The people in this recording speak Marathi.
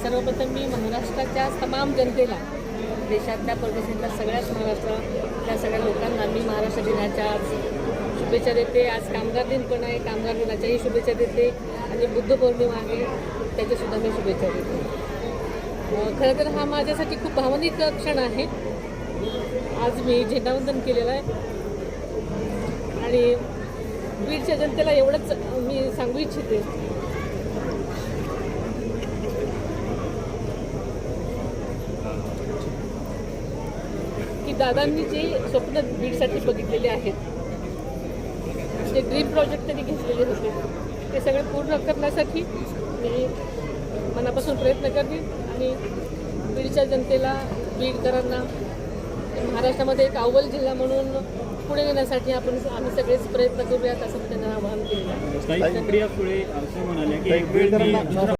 सर्वप्रथम मी महाराष्ट्राच्या तमाम जनतेला, देशातल्या परदेशातल्या सगळ्याच महाराष्ट्रातल्या सगळ्या लोकांना मी महाराष्ट्र दिनाच्या आज शुभेच्छा देते. आज कामगार दिन पण आहे, कामगार दिनाच्याही शुभेच्छा देते आणि बुद्ध पौर्णिमा आहे त्याच्यासुद्धा मी शुभेच्छा देते. खरं तर हा माझ्यासाठी खूप भावनिक क्षण आहे. आज मी झेंडावंदन केलेलं आहे आणि बीडच्या जनतेला एवढंच मी सांगू इच्छिते की दादांनी जे स्वप्न बीडसाठी बघितलेले आहेत, जे ड्रीम प्रोजेक्ट त्यांनी घेतलेले होते, ते सगळे पूर्ण करण्यासाठी मी मनापासून प्रयत्न करते आणि बीडच्या जनतेला, बीडकरांना महाराष्ट्रामध्ये एक अव्वल जिल्हा म्हणून पुढे नेण्यासाठी आम्ही सगळेच प्रयत्न करूयात असं त्यांना आवाहन केलेलं आहे.